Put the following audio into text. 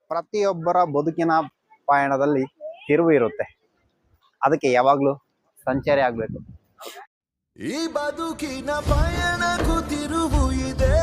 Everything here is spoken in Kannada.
ಪ್ರತಿಯೊಬ್ಬರ ಬದುಕಿನ ಪಯಣದಲ್ಲಿ ತಿರುವು ಇರುತ್ತೆ. ಅದಕ್ಕೆ ಯಾವಾಗಲೂ ಸಂಚಾರಿ ಆಗಬೇಕು. ಈ ಬದುಕಿನ ಪಯಣಕ್ಕೂ ತಿರುವು ಇದೆ.